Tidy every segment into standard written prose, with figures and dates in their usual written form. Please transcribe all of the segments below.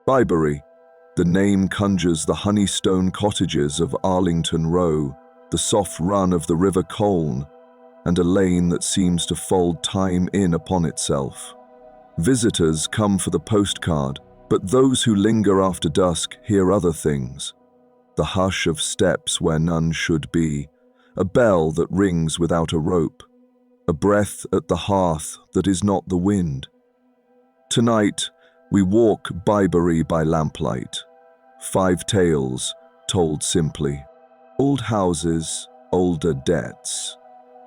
Bibury. The name conjures the honeystone cottages of Arlington Row, the soft run of the River Coln, and a lane that seems to fold time in upon itself. Visitors come for the postcard, but those who linger after dusk hear other things. The hush of steps where none should be, a bell that rings without a rope, a breath at the hearth that is not the wind. Tonight, we walk Bibury by lamplight. 5 tales, told simply. Old houses, older debts.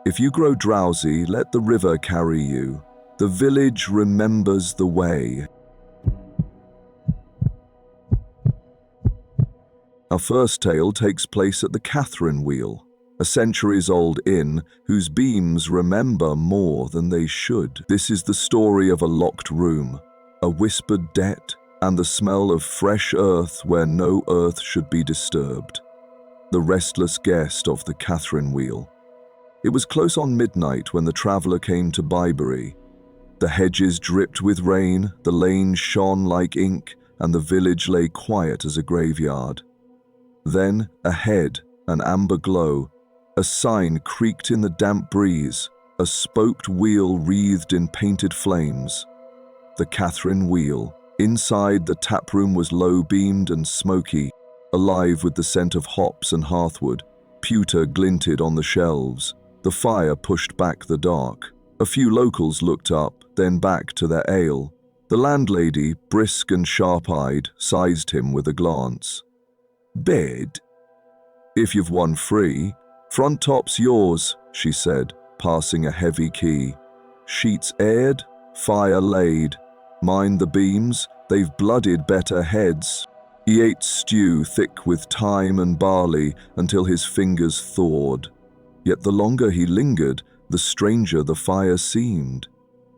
If you grow drowsy, let the river carry you. The village remembers the way. Our first tale takes place at the Catherine Wheel, a centuries-old inn whose beams remember more than they should. This is the story of a locked room, a whispered debt, and the smell of fresh earth where no earth should be disturbed. The restless guest of the Catherine Wheel. It was close on midnight when the traveller came to Bibury. The hedges dripped with rain, the lanes shone like ink, and the village lay quiet as a graveyard. Then, ahead, an amber glow, a sign creaked in the damp breeze, a spoked wheel wreathed in painted flames. The Catherine Wheel. Inside, the taproom was low-beamed and smoky, alive with the scent of hops and hearthwood. Pewter glinted on the shelves. The fire pushed back the dark. A few locals looked up, then back to their ale. The landlady, brisk and sharp-eyed, sized him with a glance. "Bed? If you've one free. Front top's yours," she said, passing a heavy key. "Sheets aired, fire laid. Mind the beams, they've blooded better heads." He ate stew thick with thyme and barley until his fingers thawed. Yet the longer he lingered, the stranger the fire seemed.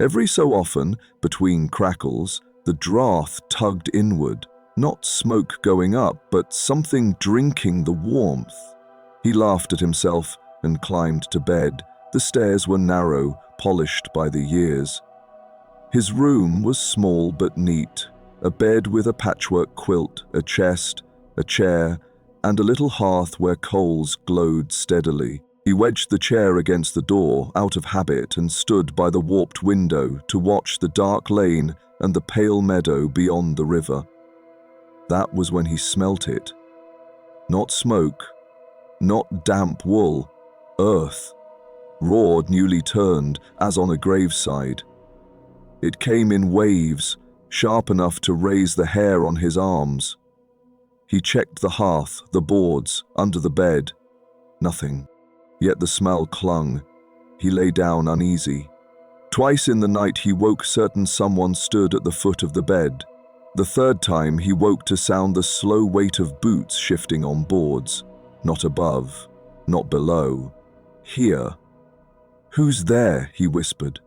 Every so often, between crackles, the draught tugged inward, not smoke going up, but something drinking the warmth. He laughed at himself and climbed to bed. The stairs were narrow, polished by the years. His room was small but neat, a bed with a patchwork quilt, a chest, a chair, and a little hearth where coals glowed steadily. He wedged the chair against the door, out of habit, and stood by the warped window to watch the dark lane and the pale meadow beyond the river. That was when he smelt it. Not smoke, not damp wool, earth, roared newly turned, as on a graveside. It came in waves, sharp enough to raise the hair on his arms. He checked the hearth, the boards, under the bed. Nothing. Yet the smell clung. He lay down uneasy. Twice in the night he woke certain someone stood at the foot of the bed. The third time he woke to sound the slow weight of boots shifting on boards. Not above, not below. Here. "Who's there?" he whispered.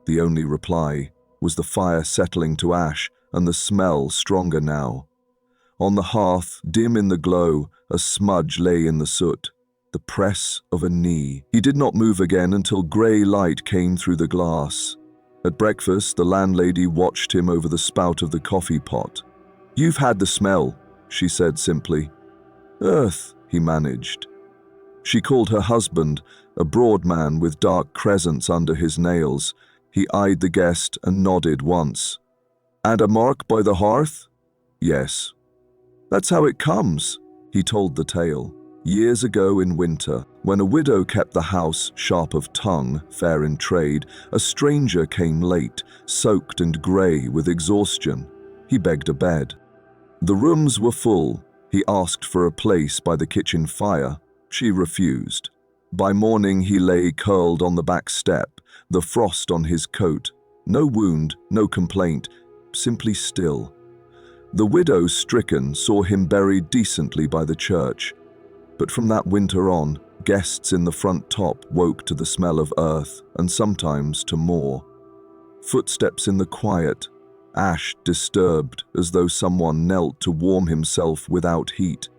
The only reply was the fire settling to ash and the smell stronger now. On the hearth, dim in the glow, a smudge lay in the soot. The press of a knee. He did not move again until grey light came through the glass. At breakfast, the landlady watched him over the spout of the coffee pot. "You've had the smell," she said simply. "Earth," he managed. She called her husband, a broad man with dark crescents under his nails. He eyed the guest and nodded once. "And a mark by the hearth?" "Yes." "That's how it comes," he told the tale. Years ago in winter, when a widow kept the house sharp of tongue, fair in trade, a stranger came late, soaked and grey with exhaustion. He begged a bed. The rooms were full. He asked for a place by the kitchen fire. She refused. By morning he lay curled on the back step, the frost on his coat. No wound, no complaint, simply still. The widow, stricken, saw him buried decently by the church. But from that winter on, guests in the front top woke to the smell of earth, and sometimes to more. Footsteps in the quiet, ash disturbed as though someone knelt to warm himself without heat.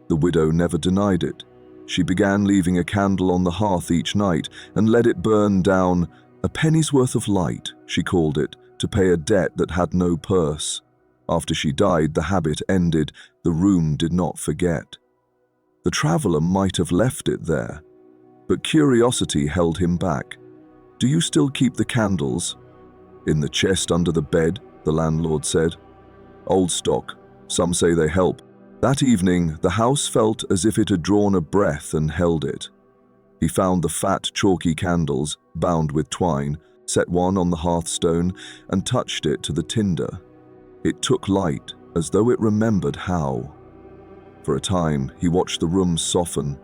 The widow never denied it. She began leaving a candle on the hearth each night and let it burn down, a penny's worth of light, she called it, to pay a debt that had no purse. After she died, the habit ended. The room did not forget. The traveler might have left it there, but curiosity held him back. "Do you still keep the candles?" "In the chest under the bed," the landlord said. "Old stock. Some say they help." That evening, the house felt as if it had drawn a breath and held it. He found the fat, chalky candles, bound with twine, set one on the hearthstone, and touched it to the tinder. It took light, as though it remembered how. For a time, he watched the room soften.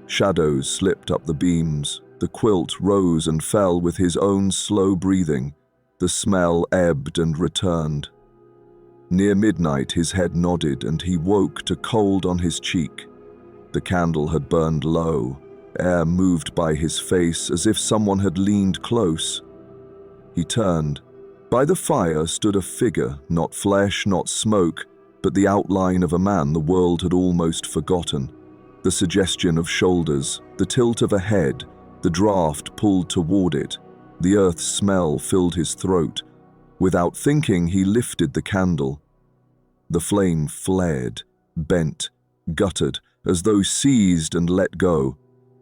Shadows slipped up the beams. The quilt rose and fell with his own slow breathing. The smell ebbed and returned. Near midnight, his head nodded and he woke to cold on his cheek. The candle had burned low. Air moved by his face as if someone had leaned close. He turned. By the fire stood a figure, not flesh, not smoke, but the outline of a man the world had almost forgotten. The suggestion of shoulders, the tilt of a head, the draft pulled toward it. The earth's smell filled his throat. Without thinking, he lifted the candle. The flame flared, bent, guttered, as though seized and let go.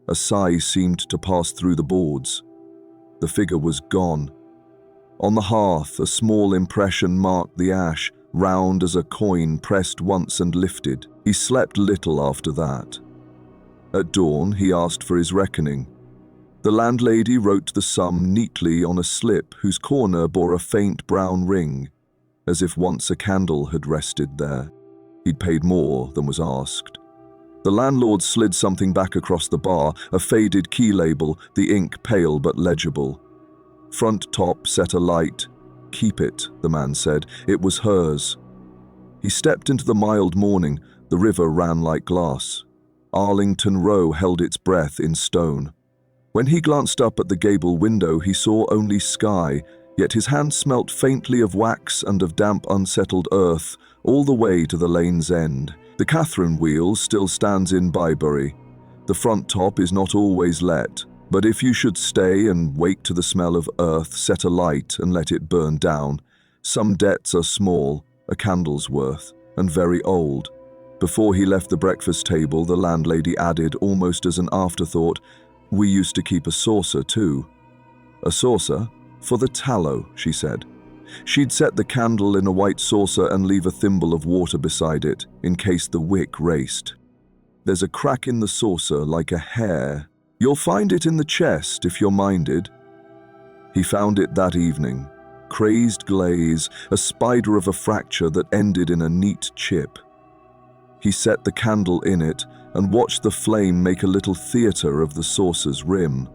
A sigh seemed to pass through the boards. The figure was gone. On the hearth, a small impression marked the ash, round as a coin pressed once and lifted. He slept little after that. At dawn, he asked for his reckoning. The landlady wrote the sum neatly on a slip whose corner bore a faint brown ring, as if once a candle had rested there. He'd paid more than was asked. The landlord slid something back across the bar, a faded key label, the ink pale but legible. Front top set alight. "Keep it," the man said. It was hers. He stepped into the mild morning. The river ran like glass. Arlington Row held its breath in stone. When he glanced up at the gable window, he saw only sky, yet his hand smelt faintly of wax and of damp, unsettled earth, all the way to the lane's end. The Catherine wheel still stands in Bibury. The front top is not always let, but if you should stay and wake to the smell of earth, set a light and let it burn down. Some debts are small, a candle's worth, and very old. Before he left the breakfast table, the landlady added, almost as an afterthought, "We used to keep a saucer too." "A saucer? For the tallow," she said. She'd set the candle in a white saucer and leave a thimble of water beside it, in case the wick raced. "There's a crack in the saucer, like a hair. You'll find it in the chest, if you're minded." He found it that evening. Crazed glaze, a spider of a fracture that ended in a neat chip. He set the candle in it and watched the flame make a little theatre of the saucer's rim.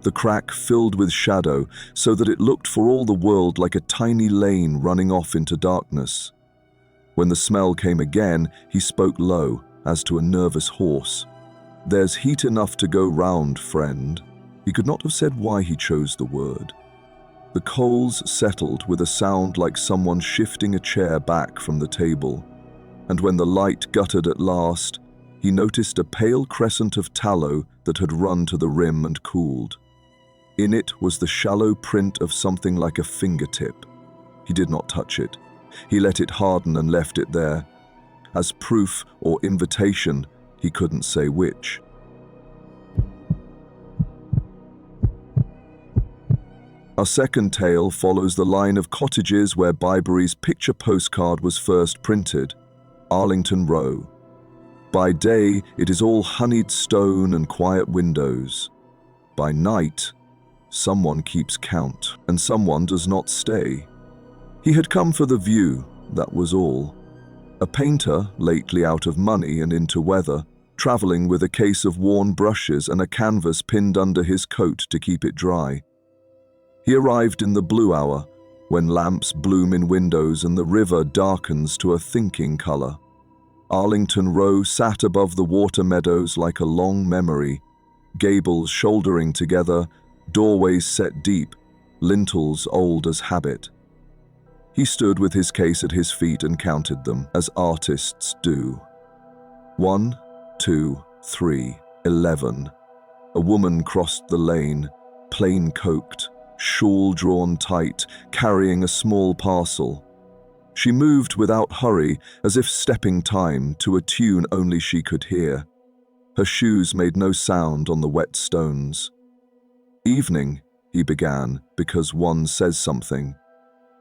The crack filled with shadow, so that it looked for all the world like a tiny lane running off into darkness. When the smell came again, he spoke low, as to a nervous horse. "There's heat enough to go round, friend." He could not have said why he chose the word. The coals settled with a sound like someone shifting a chair back from the table, and when the light guttered at last, he noticed a pale crescent of tallow that had run to the rim and cooled. In it was the shallow print of something like a fingertip. He did not touch it. He let it harden and left it there. As proof or invitation, he couldn't say which. Our second tale follows the line of cottages where Bibury's picture postcard was first printed, Arlington Row. By day, it is all honeyed stone and quiet windows. By night, someone keeps count, and someone does not stay. He had come for the view, that was all. A painter, lately out of money and into weather, travelling with a case of worn brushes and a canvas pinned under his coat to keep it dry. He arrived in the blue hour, when lamps bloom in windows and the river darkens to a thinking colour. Arlington Row sat above the water meadows like a long memory, gables shouldering together, doorways set deep, lintels old as habit. He stood with his case at his feet and counted them, as artists do. 1, 2, 3, 11. A woman crossed the lane, plain-coked, shawl drawn tight, carrying a small parcel. She moved without hurry, as if stepping time to a tune only she could hear. Her shoes made no sound on the wet stones. "Evening," he began, "because one says something."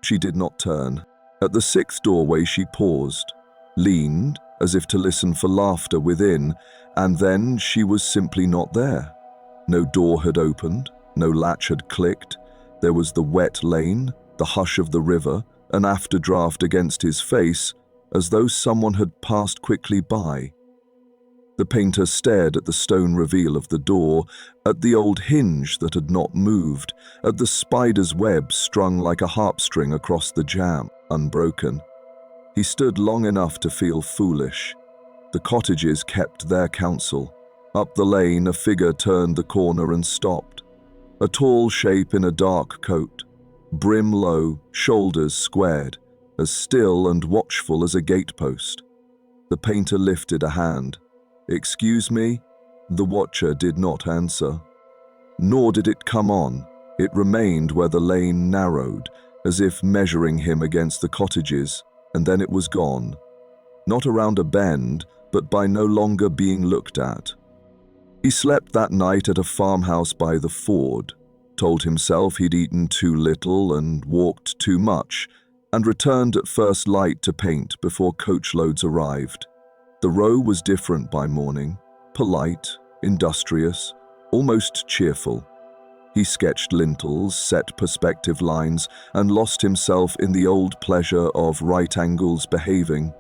She did not turn. At the sixth doorway she paused, leaned, as if to listen for laughter within, and then she was simply not there. No door had opened, no latch had clicked. There was the wet lane, the hush of the river, an afterdraft against his face, as though someone had passed quickly by. The painter stared at the stone reveal of the door, at the old hinge that had not moved, at the spider's web strung like a harpstring across the jamb, unbroken. He stood long enough to feel foolish. The cottages kept their counsel. Up the lane, a figure turned the corner and stopped. A tall shape in a dark coat, brim low, shoulders squared, as still and watchful as a gatepost. The painter lifted a hand. "Excuse me?" The watcher did not answer. Nor did it come on. It remained where the lane narrowed, as if measuring him against the cottages, and then it was gone. Not around a bend, but by no longer being looked at. He slept that night at a farmhouse by the ford, told himself he'd eaten too little and walked too much, and returned at first light to paint before coachloads arrived. The row was different by morning, polite, industrious, almost cheerful. He sketched lintels, set perspective lines, and lost himself in the old pleasure of right angles behaving.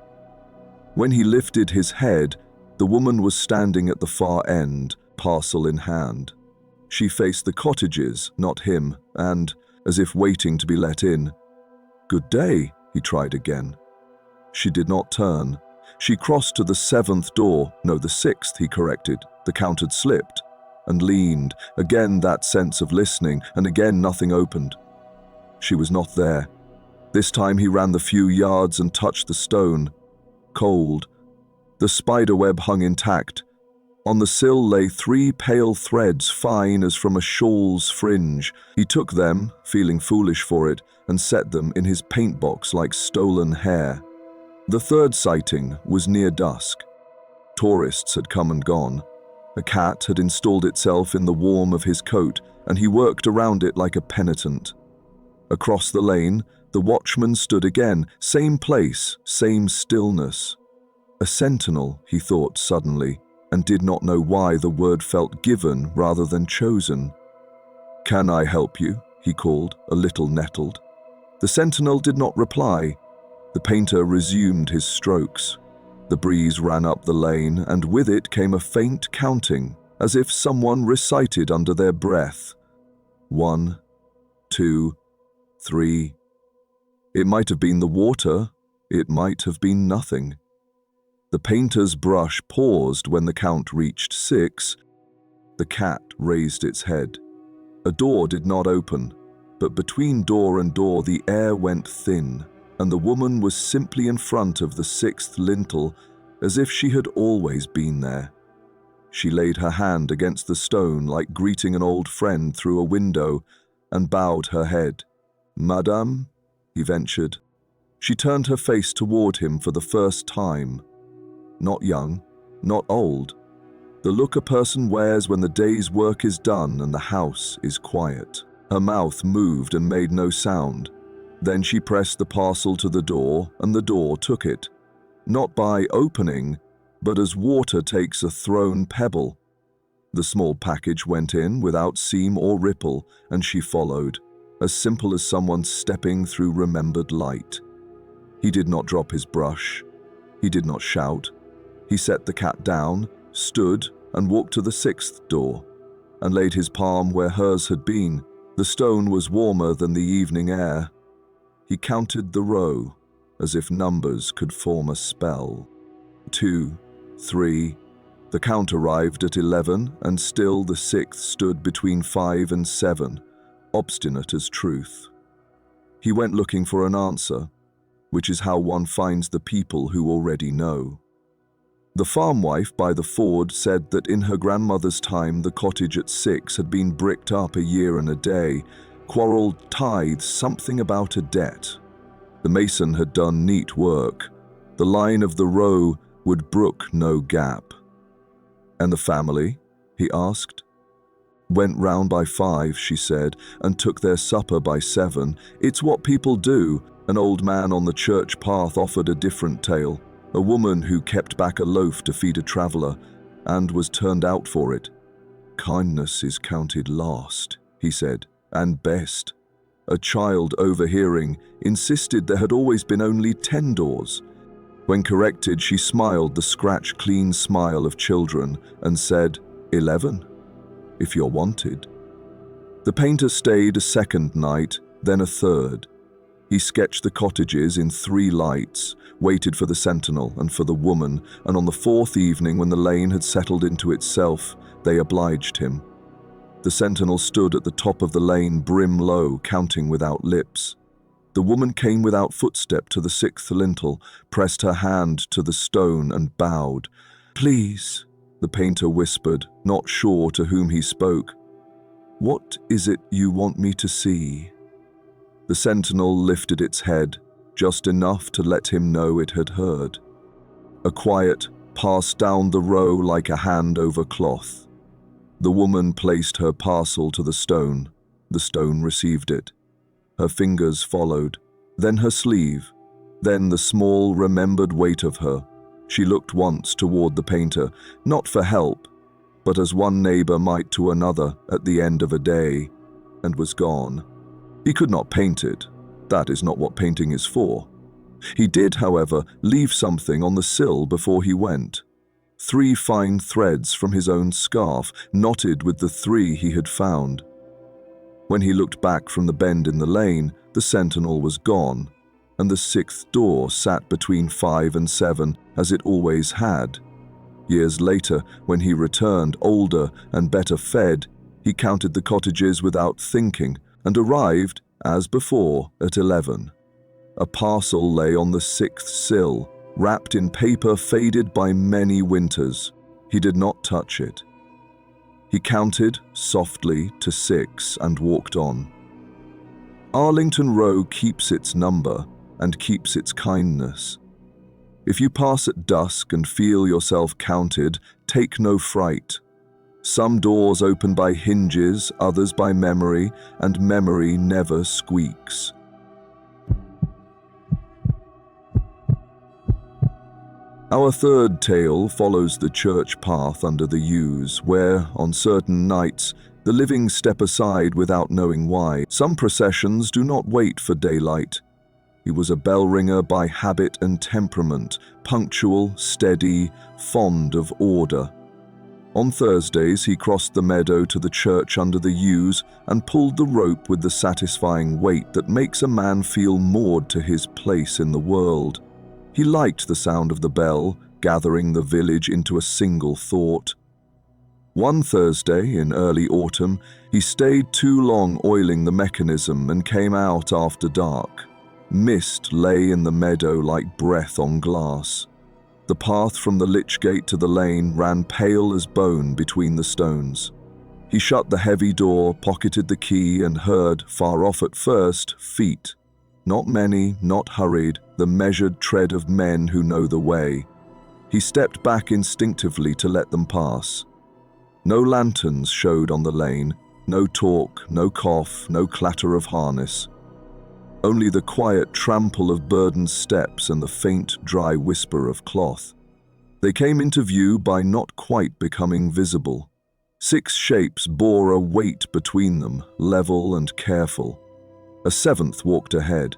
When he lifted his head, the woman was standing at the far end, parcel in hand. She faced the cottages, not him, and, as if waiting to be let in. "Good day," he tried again. She did not turn. She crossed to the seventh door, no, the sixth, he corrected. The count had slipped, and leaned, again that sense of listening, and again nothing opened. She was not there. This time he ran the few yards and touched the stone. Cold. The spiderweb hung intact. On the sill lay 3 pale threads, fine as from a shawl's fringe. He took them, feeling foolish for it, and set them in his paint box like stolen hair. The third sighting was near dusk. Tourists had come and gone. A cat had installed itself in the warm of his coat, and he worked around it like a penitent. Across the lane, the watchman stood again, same place, same stillness. A sentinel, he thought suddenly, and did not know why the word felt given rather than chosen. "Can I help you?" he called, a little nettled. The sentinel did not reply. The painter resumed his strokes. The breeze ran up the lane, and with it came a faint counting, as if someone recited under their breath. 1, 2, 3. It might have been the water, it might have been nothing. The painter's brush paused when the count reached 6. The cat raised its head. A door did not open, but between door and door the air went thin, and the woman was simply in front of the 6th lintel, as if she had always been there. She laid her hand against the stone like greeting an old friend through a window, and bowed her head. "Madame?" he ventured. She turned her face toward him for the first time. Not young, not old. The look a person wears when the day's work is done and the house is quiet. Her mouth moved and made no sound. Then she pressed the parcel to the door, and the door took it. Not by opening, but as water takes a thrown pebble. The small package went in without seam or ripple, and she followed, as simple as someone stepping through remembered light. He did not drop his brush. He did not shout. He set the cat down, stood, and walked to the 6th door, and laid his palm where hers had been. The stone was warmer than the evening air. He counted the row, as if numbers could form a spell. 2, 3. The count arrived at 11, and still the 6th stood between 5 and 7, obstinate as truth. He went looking for an answer, which is how one finds the people who already know. The farm wife by the ford said that in her grandmother's time the cottage at 6 had been bricked up a year and a day, quarrelled tithes, something about a debt. The mason had done neat work. The line of the row would brook no gap. "And the family?" he asked. "Went round by 5, she said, and took their supper by 7. It's what people do." An old man on the church path offered a different tale. A woman who kept back a loaf to feed a traveller and was turned out for it. "Kindness is counted last," he said, "and best." A child, overhearing, insisted there had always been only 10 doors. When corrected, she smiled the scratch-clean smile of children and said, 11, if you're wanted. The painter stayed a second night, then a third. He sketched the cottages in 3 lights, waited for the sentinel and for the woman, and on the 4th evening, when the lane had settled into itself, they obliged him. The sentinel stood at the top of the lane, brim low, counting without lips. The woman came without footstep to the 6th lintel, pressed her hand to the stone and bowed. "Please," the painter whispered, not sure to whom he spoke. "What is it you want me to see?" The sentinel lifted its head, just enough to let him know it had heard. A quiet passed down the row like a hand over cloth. The woman placed her parcel to the stone. The stone received it. Her fingers followed, then her sleeve, then the small, remembered weight of her. She looked once toward the painter, not for help, but as one neighbor might to another at the end of a day, and was gone. He could not paint it. That is not what painting is for. He did, however, leave something on the sill before he went. 3 fine threads from his own scarf, knotted with the 3 he had found. When he looked back from the bend in the lane, the sentinel was gone, and the 6th door sat between 5 and 7, as it always had. Years later, when he returned, older and better fed, he counted the cottages without thinking, and arrived, as before, at 11. A parcel lay on the 6th sill, wrapped in paper faded by many winters. He did not touch it. He counted softly to 6 and walked on. Arlington Row keeps its number and keeps its kindness. If you pass at dusk and feel yourself counted, take no fright. Some doors open by hinges, others by memory, and memory never squeaks. Our third tale follows the church path under the yews, where, on certain nights, the living step aside without knowing why. Some processions do not wait for daylight. He was a bell ringer by habit and temperament, punctual, steady, fond of order. On Thursdays, he crossed the meadow to the church under the yews and pulled the rope with the satisfying weight that makes a man feel moored to his place in the world. He liked the sound of the bell, gathering the village into a single thought. One Thursday, in early autumn, he stayed too long oiling the mechanism and came out after dark. Mist lay in the meadow like breath on glass. The path from the lich gate to the lane ran pale as bone between the stones. He shut the heavy door, pocketed the key, and heard, far off at first, feet. Not many, not hurried, the measured tread of men who know the way. He stepped back instinctively to let them pass. No lanterns showed on the lane, no talk, no cough, no clatter of harness. Only the quiet trample of burdened steps and the faint, dry whisper of cloth. They came into view by not quite becoming visible. 6 shapes bore a weight between them, level and careful. A 7th walked ahead.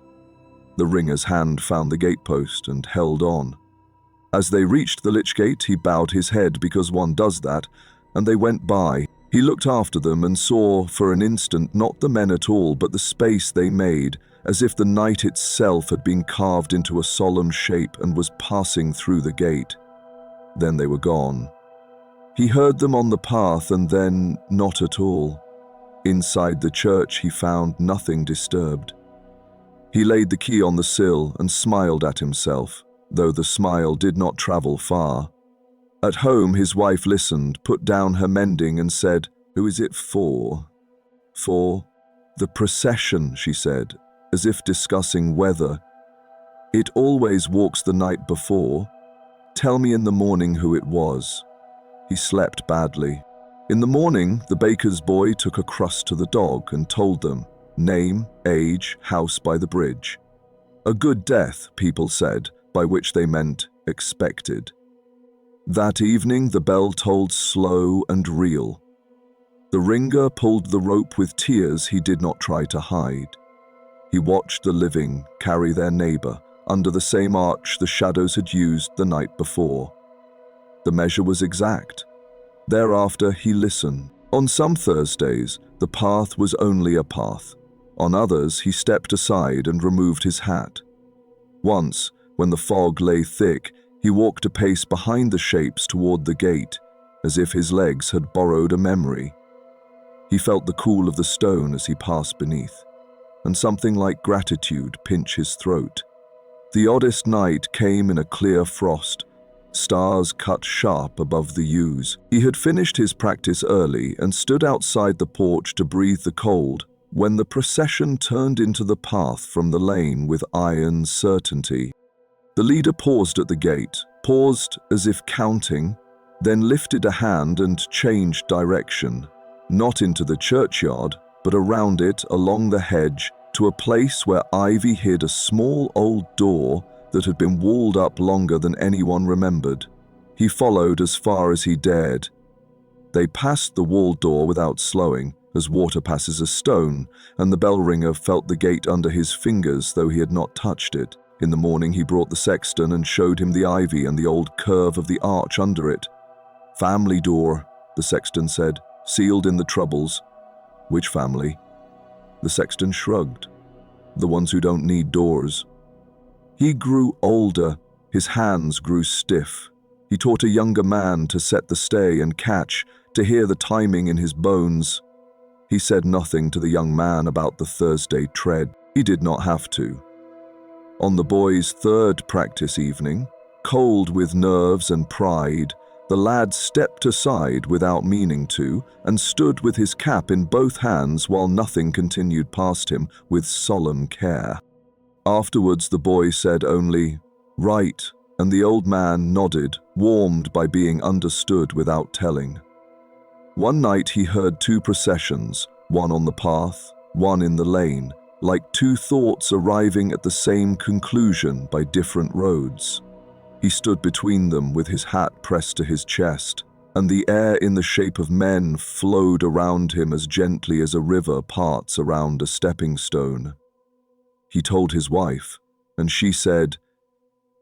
The ringer's hand found the gatepost and held on. As they reached the lich gate, he bowed his head because one does that, and they went by. He looked after them and saw, for an instant, not the men at all, but the space they made, as if the night itself had been carved into a solemn shape and was passing through the gate. Then they were gone. He heard them on the path, and then not at all. Inside the church, he found nothing disturbed. He laid the key on the sill and smiled at himself, though the smile did not travel far. At home, his wife listened, put down her mending, and said, "Who is it for?" "For the procession," she said, as if discussing weather. It always walks the night before. Tell me in the morning who it was." He slept badly. In the morning, the baker's boy took a crust to the dog and told them, name, age, house by the bridge. A good death, people said, by which they meant expected. That evening, the bell tolled slow and real. The ringer pulled the rope with tears he did not try to hide. He watched the living carry their neighbor under the same arch the shadows had used the night before. The measure was exact. Thereafter he listened. On some Thursdays, the path was only a path. On others, he stepped aside and removed his hat. Once, when the fog lay thick, he walked a pace behind the shapes toward the gate, as if his legs had borrowed a memory. He felt the cool of the stone as he passed beneath, and something like gratitude pinch his throat. The oddest night came in a clear frost. Stars cut sharp above the yews. He had finished his practice early and stood outside the porch to breathe the cold when the procession turned into the path from the lane with iron certainty. The leader paused at the gate, paused as if counting, then lifted a hand and changed direction, not into the churchyard, but around it along the hedge to a place where ivy hid a small old door that had been walled up longer than anyone remembered. He followed as far as he dared. They passed the walled door without slowing, as water passes a stone, and the bell ringer felt the gate under his fingers though he had not touched it. In the morning he brought the sexton and showed him the ivy and the old curve of the arch under it. "Family door," the sexton said, "sealed in the troubles." "Which family?" The sexton shrugged. "The ones who don't need doors." He grew older. His hands grew stiff. He taught a younger man to set the stay and catch, to hear the timing in his bones. He said nothing to the young man about the Thursday tread. He did not have to. On the boy's third practice evening, cold with nerves and pride, the lad stepped aside without meaning to and stood with his cap in both hands while nothing continued past him with solemn care. Afterwards the boy said only, "Right," and the old man nodded, warmed by being understood without telling. One night he heard two processions, one on the path, one in the lane, like two thoughts arriving at the same conclusion by different roads. He stood between them with his hat pressed to his chest, and the air in the shape of men flowed around him as gently as a river parts around a stepping stone. He told his wife, and she said,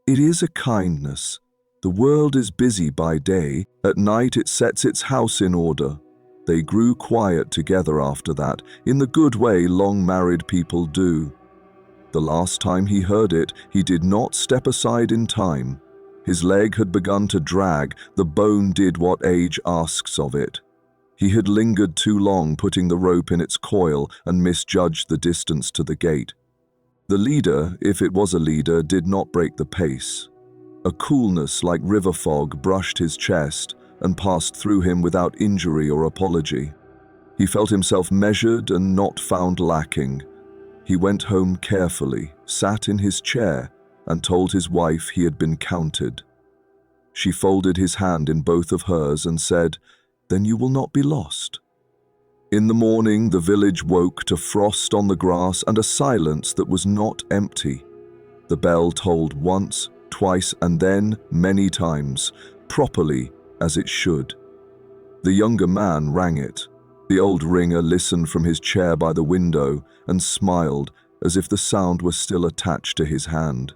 "It is a kindness. The world is busy by day. At night it sets its house in order." They grew quiet together after that, in the good way long-married people do. The last time he heard it, he did not step aside in time. His leg had begun to drag. The bone did what age asks of it. He had lingered too long putting the rope in its coil and misjudged the distance to the gate. The leader, if it was a leader, did not break the pace. A coolness like river fog brushed his chest and passed through him without injury or apology. He felt himself measured and not found lacking. He went home carefully, sat in his chair, and told his wife he had been counted. She folded his hand in both of hers and said, "Then you will not be lost." In the morning, the village woke to frost on the grass and a silence that was not empty. The bell tolled once, twice, and then many times, properly as it should. The younger man rang it. The old ringer listened from his chair by the window and smiled as if the sound were still attached to his hand.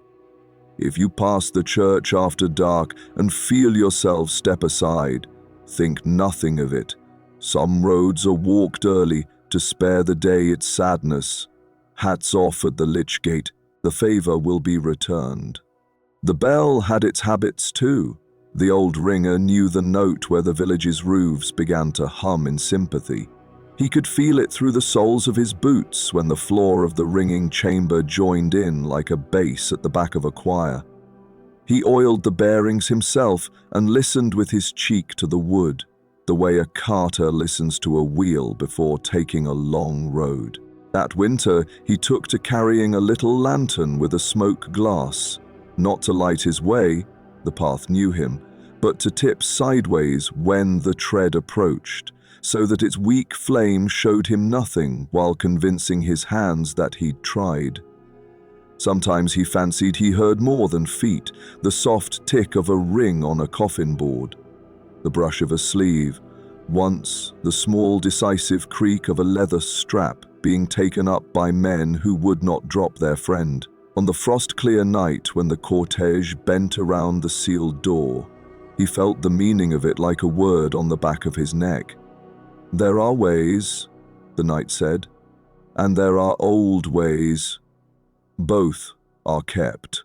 "If you pass the church after dark and feel yourself step aside, think nothing of it. Some roads are walked early to spare the day its sadness. Hats off at the lich gate, the favor will be returned." The bell had its habits too. The old ringer knew the note where the village's roofs began to hum in sympathy. He could feel it through the soles of his boots when the floor of the ringing chamber joined in like a bass at the back of a choir. He oiled the bearings himself and listened with his cheek to the wood, the way a carter listens to a wheel before taking a long road. That winter, he took to carrying a little lantern with a smoke glass, not to light his way, the path knew him, but to tip sideways when the tread approached, so that its weak flame showed him nothing while convincing his hands that he'd tried. Sometimes he fancied he heard more than feet, the soft tick of a ring on a coffin board, the brush of a sleeve, once the small decisive creak of a leather strap being taken up by men who would not drop their friend. On the frost-clear night when the cortege bent around the sealed door, he felt the meaning of it like a word on the back of his neck. "There are ways," the knight said, "and there are old ways. Both are kept."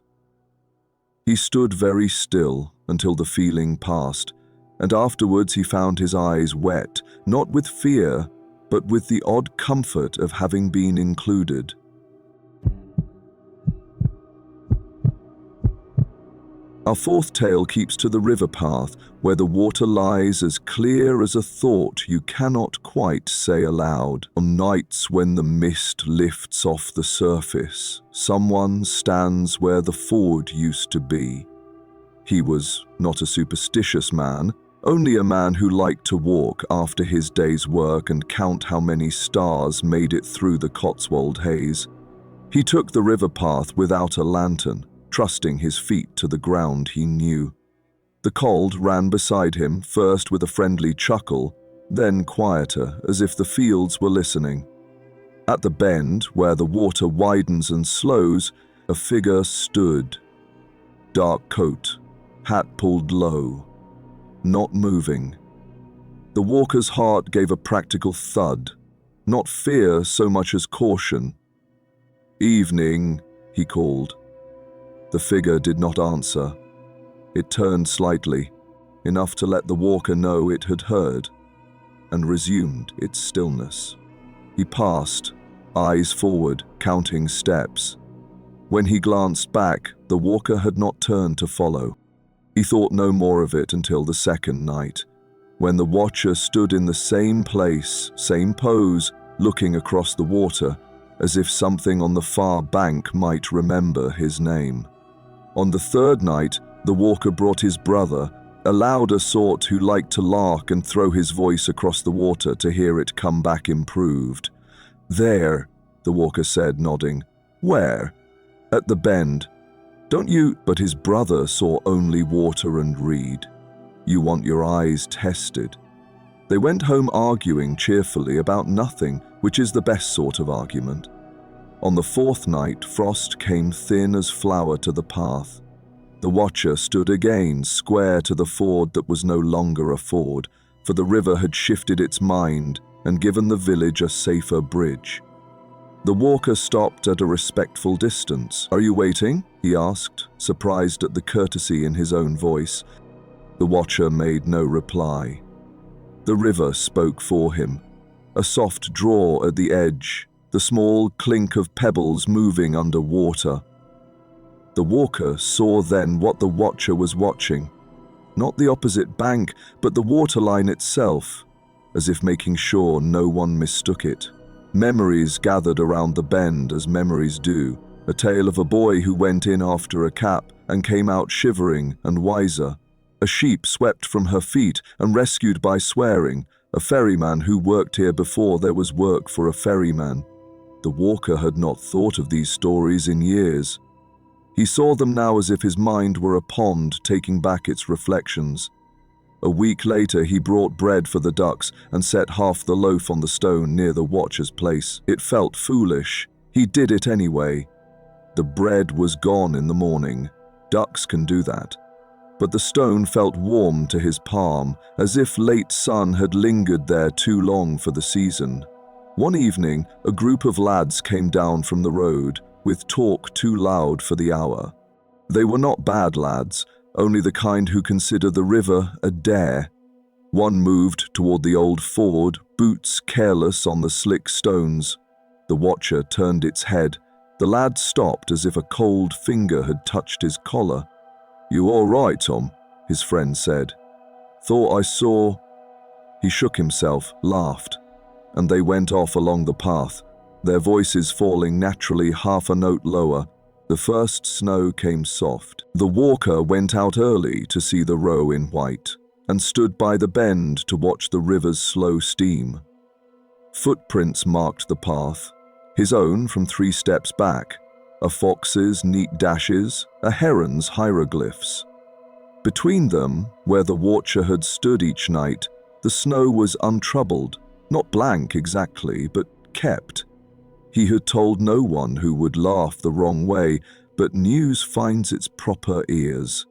He stood very still until the feeling passed, and afterwards he found his eyes wet, not with fear, but with the odd comfort of having been included. Our fourth tale keeps to the river path, where the water lies as clear as a thought you cannot quite say aloud. On nights when the mist lifts off the surface, someone stands where the ford used to be. He was not a superstitious man, only a man who liked to walk after his day's work and count how many stars made it through the Cotswold haze. He took the river path without a lantern, trusting his feet to the ground he knew. The colt ran beside him, first with a friendly chuckle, then quieter, as if the fields were listening. At the bend, where the water widens and slows, a figure stood. Dark coat, hat pulled low, not moving. The walker's heart gave a practical thud, not fear so much as caution. "Evening," he called. The figure did not answer. It turned slightly, enough to let the walker know it had heard, and resumed its stillness. He passed, eyes forward, counting steps. When he glanced back, the walker had not turned to follow. He thought no more of it until the second night, when the watcher stood in the same place, same pose, looking across the water, as if something on the far bank might remember his name. On the third night, the walker brought his brother, a louder sort who liked to lark and throw his voice across the water to hear it come back improved. "There," the walker said, nodding. "Where?" "At the bend. Don't you—" But his brother saw only water and reed. "You want your eyes tested." They went home arguing cheerfully about nothing, which is the best sort of argument. On the fourth night, frost came thin as flour to the path. The watcher stood again, square to the ford that was no longer a ford, for the river had shifted its mind and given the village a safer bridge. The walker stopped at a respectful distance. "Are you waiting?" he asked, surprised at the courtesy in his own voice. The watcher made no reply. The river spoke for him. A soft draw at the edge, the small clink of pebbles moving under water. The walker saw then what the watcher was watching. Not the opposite bank, but the waterline itself, as if making sure no one mistook it. Memories gathered around the bend as memories do, a tale of a boy who went in after a cap and came out shivering and wiser. A sheep swept from her feet and rescued by swearing, a ferryman who worked here before there was work for a ferryman. The walker had not thought of these stories in years. He saw them now as if his mind were a pond taking back its reflections. A week later he brought bread for the ducks and set half the loaf on the stone near the watcher's place. It felt foolish. He did it anyway. The bread was gone in the morning. Ducks can do that. But the stone felt warm to his palm, as if late sun had lingered there too long for the season. One evening, a group of lads came down from the road, with talk too loud for the hour. They were not bad lads, only the kind who consider the river a dare. One moved toward the old ford, boots careless on the slick stones. The watcher turned its head. The lad stopped as if a cold finger had touched his collar. "You all right, Tom?" his friend said. "Thought I saw—" He shook himself, laughed, and they went off along the path. their voices falling naturally half a note lower. The first snow came soft. The walker went out early to see the row in white, and stood by the bend to watch the river's slow steam. Footprints marked the path, his own from 3 steps back, a fox's neat dashes, a heron's hieroglyphs. Between them, where the watcher had stood each night, the snow was untroubled, not blank exactly, but kept. He had told no one who would laugh the wrong way, but news finds its proper ears.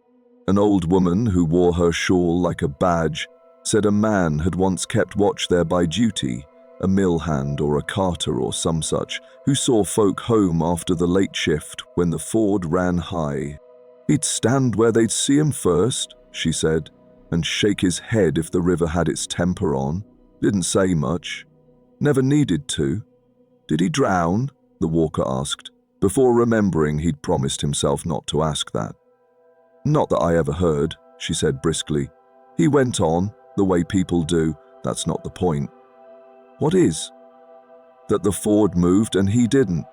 An old woman who wore her shawl like a badge said a man had once kept watch there by duty, a mill hand or a carter or some such, who saw folk home after the late shift when the ford ran high. He'd stand where they'd see him first, she said, and shake his head if the river had its temper on. Didn't say much. Never needed to. Did he drown? The walker asked, before remembering he'd promised himself not to ask that. Not that I ever heard, she said briskly. He went on, the way people do. That's not the point. What is? That the ford moved and he didn't.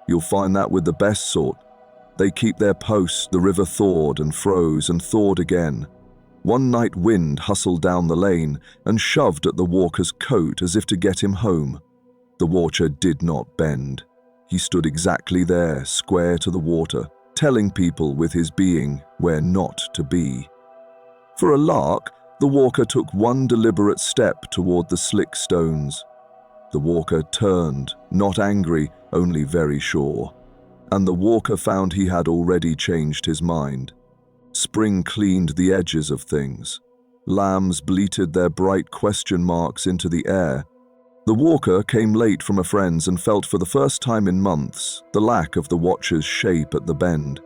You'll find that with the best sort. They keep their posts. The river thawed and froze and thawed again. One night wind hustled down the lane and shoved at the walker's coat as if to get him home. The watcher did not bend. He stood exactly there, square to the water, telling people with his being where not to be. For a lark, the walker took one deliberate step toward the slick stones. The walker turned, not angry, only very sure. And the walker found he had already changed his mind. Spring cleaned the edges of things. Lambs bleated their bright question marks into the air. The walker came late from a friend's and felt for the first time in months the lack of the watcher's shape at the bend.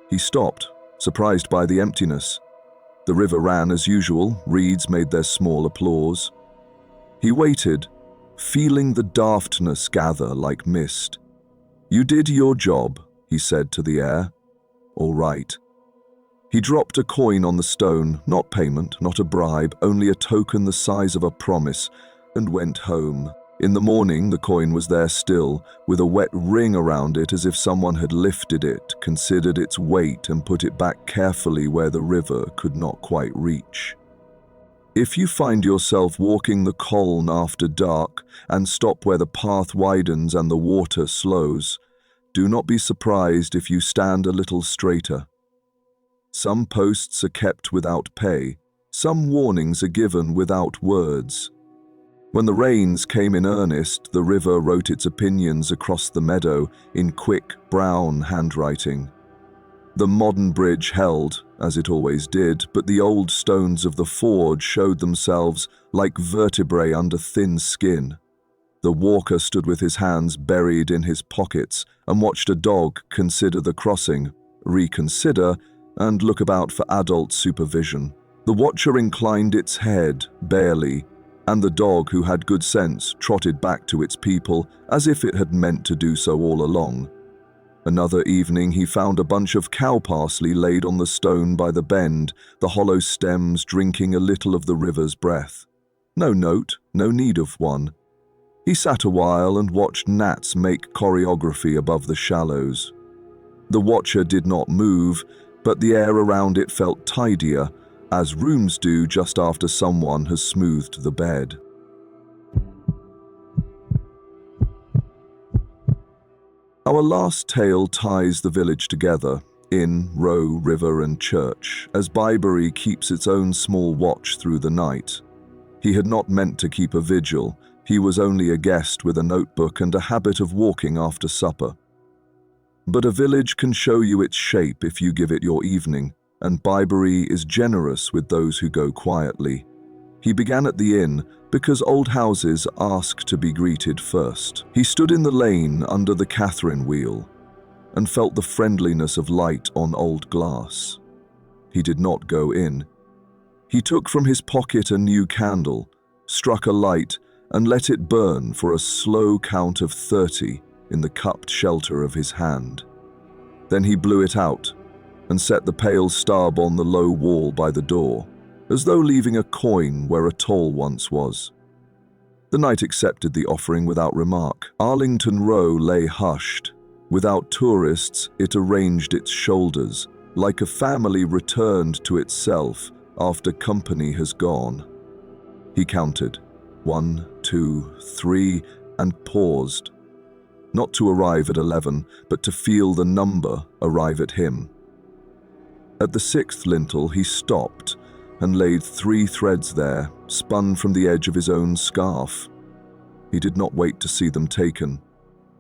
He stopped, surprised by the emptiness. The river ran as usual, reeds made their small applause. He waited, feeling the daftness gather like mist. You did your job, he said to the air. All right. He dropped a coin on the stone, not payment, not a bribe, only a token the size of a promise, and went home. In the morning, the coin was there still, with a wet ring around it as if someone had lifted it, considered its weight, and put it back carefully where the river could not quite reach. If you find yourself walking the Coln after dark and stop where the path widens and the water slows, do not be surprised if you stand a little straighter. Some posts are kept without pay, some warnings are given without words. When the rains came in earnest, the river wrote its opinions across the meadow in quick, brown handwriting. The modern bridge held, as it always did, but the old stones of the ford showed themselves like vertebrae under thin skin. The walker stood with his hands buried in his pockets and watched a dog consider the crossing, reconsider, and look about for adult supervision. The watcher inclined its head, barely, and the dog, who had good sense, trotted back to its people as if it had meant to do so all along. Another evening he found a bunch of cow parsley laid on the stone by the bend, the hollow stems drinking a little of the river's breath. No note, no need of one. He sat a while and watched gnats make choreography above the shallows. The watcher did not move, but the air around it felt tidier, as rooms do just after someone has smoothed the bed. Our last tale ties the village together, inn, row, river and church, as Bibury keeps its own small watch through the night. He had not meant to keep a vigil, he was only a guest with a notebook and a habit of walking after supper. But a village can show you its shape if you give it your evening, and Bibury is generous with those who go quietly. He began at the inn because old houses ask to be greeted first. He stood in the lane under the Catherine wheel and felt the friendliness of light on old glass. He did not go in. He took from his pocket a new candle, struck a light, and let it burn for a slow count of 30 in the cupped shelter of his hand. Then he blew it out and set the pale stub on the low wall by the door, as though leaving a coin where a toll once was. The knight accepted the offering without remark. Arlington Row lay hushed. Without tourists, it arranged its shoulders, like a family returned to itself after company has gone. He counted 1, 2, 3, and paused. Not to arrive at 11, but to feel the number arrive at him. At the 6th lintel, he stopped and laid 3 threads there, spun from the edge of his own scarf. He did not wait to see them taken.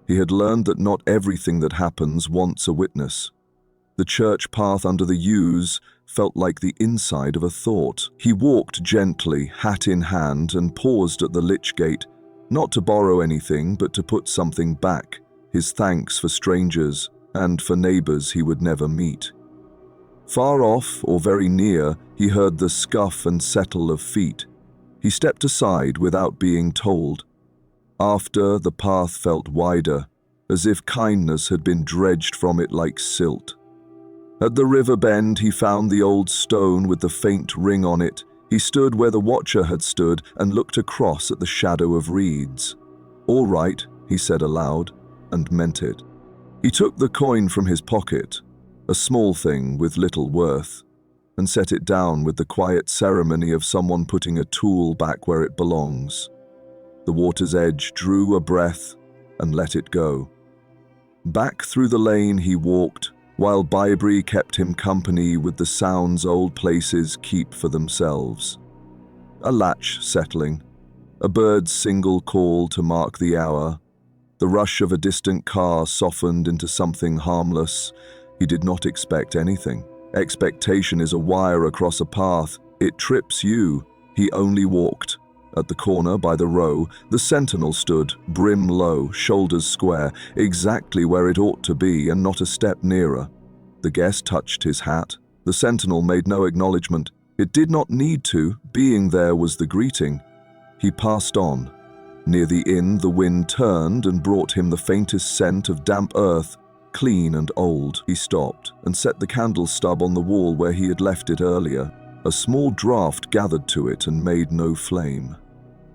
He had learned that not everything that happens wants a witness. The church path under the yews felt like the inside of a thought. He walked gently, hat in hand, and paused at the lich gate, not to borrow anything, but to put something back, his thanks for strangers and for neighbors he would never meet. Far off, or very near, he heard the scuff and settle of feet. He stepped aside without being told. After, the path felt wider, as if kindness had been dredged from it like silt. At the river bend, he found the old stone with the faint ring on it. He stood where the watcher had stood and looked across at the shadow of reeds. "All right," he said aloud, and meant it. He took the coin from his pocket, a small thing with little worth, and set it down with the quiet ceremony of someone putting a tool back where it belongs. The water's edge drew a breath and let it go. Back through the lane he walked, while Bibury kept him company with the sounds old places keep for themselves. A latch settling, a bird's single call to mark the hour, the rush of a distant car softened into something harmless. He did not expect anything. Expectation is a wire across a path. It trips you. He only walked. At the corner by the row, the sentinel stood, brim low, shoulders square, exactly where it ought to be and not a step nearer. The guest touched his hat. The sentinel made no acknowledgement. It did not need to. Being there was the greeting. He passed on. Near the inn, the wind turned and brought him the faintest scent of damp earth, clean and old. He stopped and set the candle stub on the wall where he had left it earlier. A small draught gathered to it and made no flame.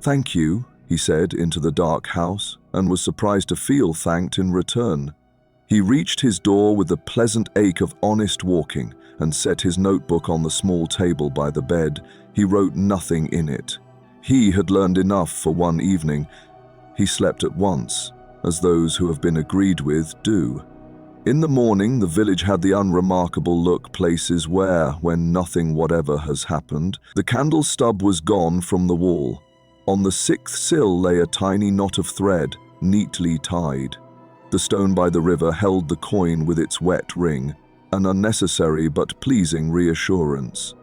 "Thank you," he said into the dark house, and was surprised to feel thanked in return. He reached his door with the pleasant ache of honest walking and set his notebook on the small table by the bed. He wrote nothing in it. He had learned enough for one evening. He slept at once, as those who have been agreed with do. In the morning, the village had the unremarkable look places wear when nothing whatever has happened. The candle stub was gone from the wall. On the 6th sill lay a tiny knot of thread, neatly tied. The stone by the river held the coin with its wet ring, an unnecessary but pleasing reassurance.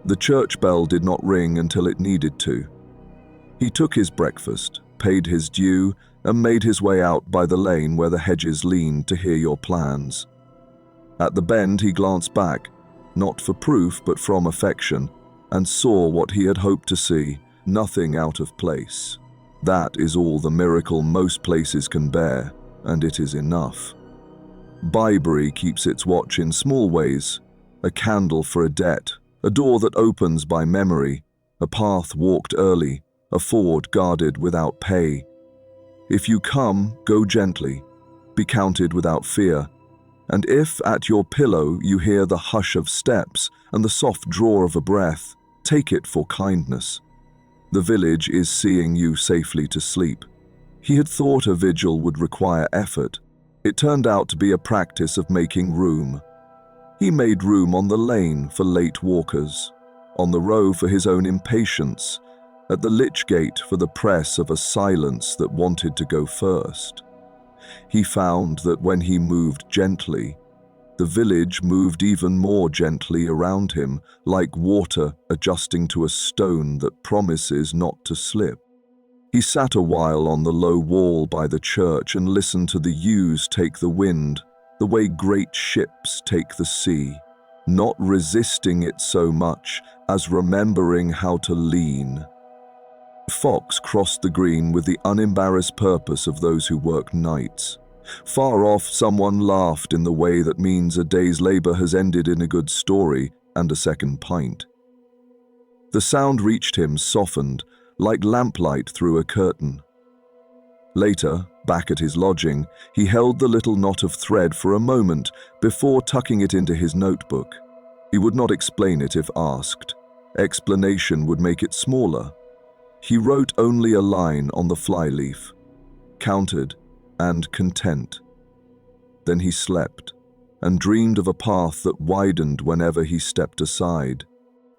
The church bell did not ring until it needed to. He took his breakfast, paid his due, and made his way out by the lane where the hedges leaned to hear your plans. At the bend he glanced back, not for proof but from affection, and saw what he had hoped to see, nothing out of place. That is all the miracle most places can bear, and it is enough. Bibury keeps its watch in small ways, a candle for a debt, a door that opens by memory, a path walked early, a ford guarded without pay. If you come, go gently, be counted without fear, and if at your pillow you hear the hush of steps and the soft draw of a breath, take it for kindness. The village is seeing you safely to sleep. He had thought a vigil would require effort. It turned out to be a practice of making room. He made room on the lane for late walkers, on the row for his own impatience, at the lich gate for the press of a silence that wanted to go first. He found that when he moved gently, the village moved even more gently around him, like water adjusting to a stone that promises not to slip. He sat a while on the low wall by the church and listened to the yews take the wind, the way great ships take the sea, not resisting it so much as remembering how to lean. Fox crossed the green with the unembarrassed purpose of those who work nights. Far off, someone laughed in the way that means a day's labor has ended in a good story and a second pint. The sound reached him, softened, like lamplight through a curtain. Later, back at his lodging, he held the little knot of thread for a moment before tucking it into his notebook. He would not explain it if asked. Explanation would make it smaller. He wrote only a line on the flyleaf, counted and content. Then he slept and dreamed of a path that widened whenever he stepped aside.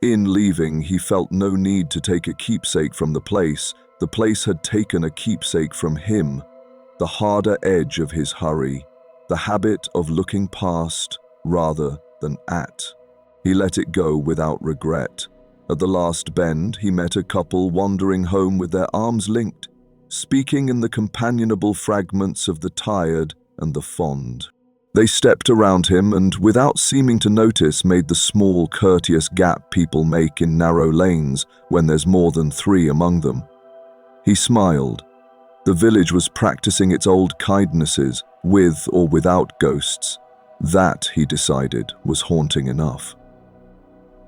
In leaving, he felt no need to take a keepsake from the place. The place had taken a keepsake from him, the harder edge of his hurry, the habit of looking past rather than at. He let it go without regret. At the last bend, he met a couple wandering home with their arms linked, speaking in the companionable fragments of the tired and the fond. They stepped around him and, without seeming to notice, made the small, courteous gap people make in narrow lanes when there's more than three among them. He smiled. The village was practicing its old kindnesses, with or without ghosts. That, he decided, was haunting enough.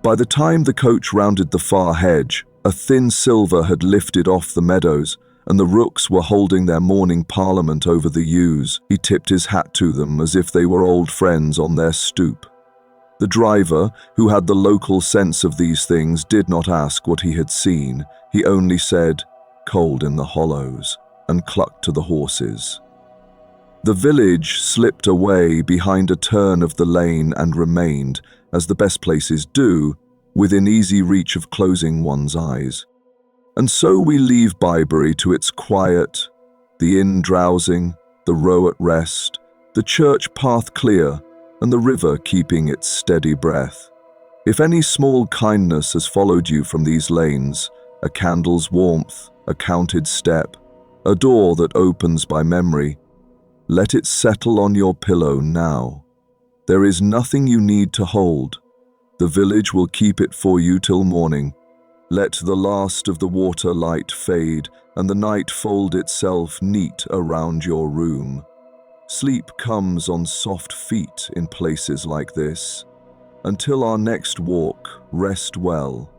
By the time the coach rounded the far hedge, a thin silver had lifted off the meadows, and the rooks were holding their morning parliament over the yews. He tipped his hat to them as if they were old friends on their stoop. The driver, who had the local sense of these things, did not ask what he had seen. He only said, "Cold in the hollows," and clucked to the horses. The village slipped away behind a turn of the lane and remained, as the best places do, within easy reach of closing one's eyes. And so we leave Bibury to its quiet, the inn drowsing, the row at rest, the church path clear, and the river keeping its steady breath. If any small kindness has followed you from these lanes, a candle's warmth, a counted step, a door that opens by memory, let it settle on your pillow now. There is nothing you need to hold. The village will keep it for you till morning. Let the last of the water light fade and the night fold itself neat around your room. Sleep comes on soft feet in places like this. Until our next walk, rest well.